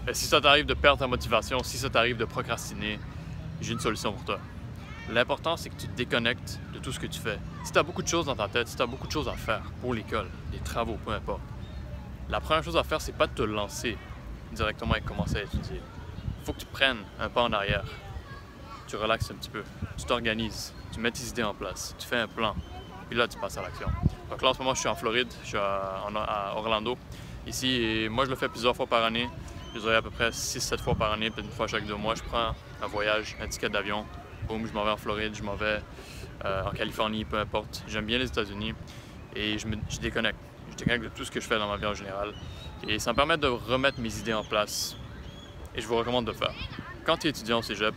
Mais si ça t'arrive de perdre ta motivation, si ça t'arrive de procrastiner, j'ai une solution pour toi. L'important, c'est que tu te déconnectes de tout ce que tu fais. Si tu as beaucoup de choses dans ta tête, si tu as beaucoup de choses à faire pour l'école, les travaux, peu importe, la première chose à faire, c'est pas de te lancer directement et commencer à étudier. Il faut que tu prennes un pas en arrière. Tu relaxes un petit peu, tu t'organises, tu mets tes idées en place, tu fais un plan, puis là, tu passes à l'action. Donc là, en ce moment, je suis en Floride, je suis à Orlando, ici, et moi, je le fais plusieurs fois par année. Je dirais à peu près 6-7 fois par année, peut-être une fois chaque 2 mois, je prends un voyage, un ticket d'avion, boum, je m'en vais en Floride, je m'en vais en Californie, peu importe. J'aime bien les États-Unis et je déconnecte. Je déconnecte de tout ce que je fais dans ma vie en général. Et ça me permet de remettre mes idées en place. Et je vous recommande de le faire. Quand tu es étudiant au cégep,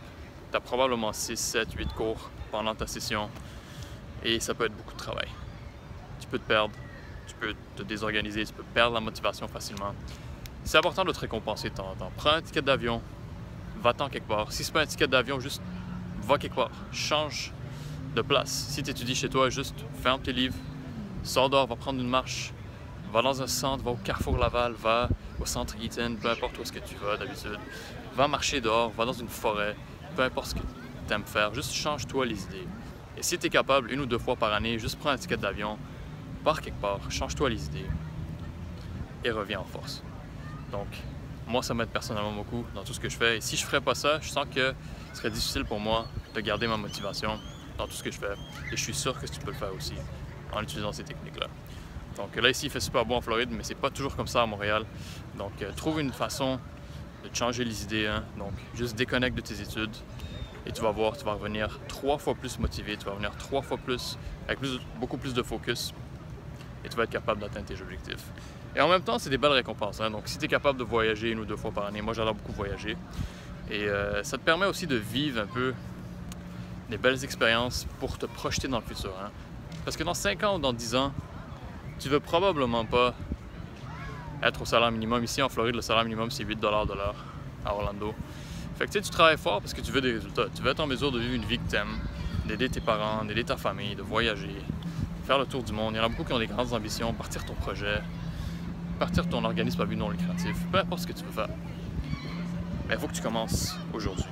tu as probablement 6, 7, 8 cours pendant ta session et ça peut être beaucoup de travail. Tu peux te perdre, tu peux te désorganiser, tu peux perdre la motivation facilement. C'est important de te récompenser de temps en temps. Prends un ticket d'avion, va-t'en quelque part. Si c'est pas un ticket d'avion, juste va quelque part. Change de place. Si tu étudies chez toi, juste ferme tes livres, sors dehors, va prendre une marche, va dans un centre, va au Carrefour Laval, va au centre Eaton, peu importe où est-ce que tu vas d'habitude. Va marcher dehors, va dans une forêt, peu importe ce que tu aimes faire, juste change-toi les idées. Et si tu es capable, 1 ou 2 fois par année, juste prends un ticket d'avion, pars quelque part, change-toi les idées et reviens en force. Donc, moi, ça m'aide personnellement beaucoup dans tout ce que je fais. Et si je ne ferais pas ça, je sens que ce serait difficile pour moi de garder ma motivation dans tout ce que je fais. Et je suis sûr que tu peux le faire aussi en utilisant ces techniques-là. Donc là, ici, il fait super beau en Floride, mais c'est pas toujours comme ça à Montréal. Donc, trouve une façon de te changer les idées. Hein? Donc, juste déconnecte de tes études et tu vas voir, tu vas revenir 3 fois plus motivé, tu vas revenir 3 fois plus, avec beaucoup plus de focus et tu vas être capable d'atteindre tes objectifs. Et en même temps, c'est des belles récompenses. Hein? Donc, si tu es capable de voyager 1 ou 2 fois par année, moi j'adore beaucoup voyager. Et ça te permet aussi de vivre un peu des belles expériences pour te projeter dans le futur. Hein? Parce que dans 5 ans ou dans 10 ans, tu veux probablement pas être au salaire minimum. Ici en Floride, le salaire minimum c'est 8$ de l'heure à Orlando. Fait que tu travailles fort parce que tu veux des résultats. Tu veux être en mesure de vivre une vie que tu aimes, d'aider tes parents, d'aider ta famille, de voyager, faire le tour du monde. Il y en a beaucoup qui ont des grandes ambitions, partir ton projet, partir ton organisme à but non lucratif, peu importe ce que tu veux faire. Mais il faut que tu commences aujourd'hui.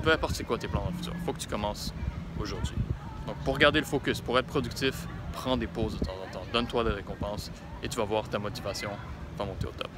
Peu importe c'est quoi tes plans dans le futur, il faut que tu commences aujourd'hui. Donc pour garder le focus, pour être productif, prends des pauses de temps en temps, donne-toi des récompenses et tu vas voir ta motivation va monter au top.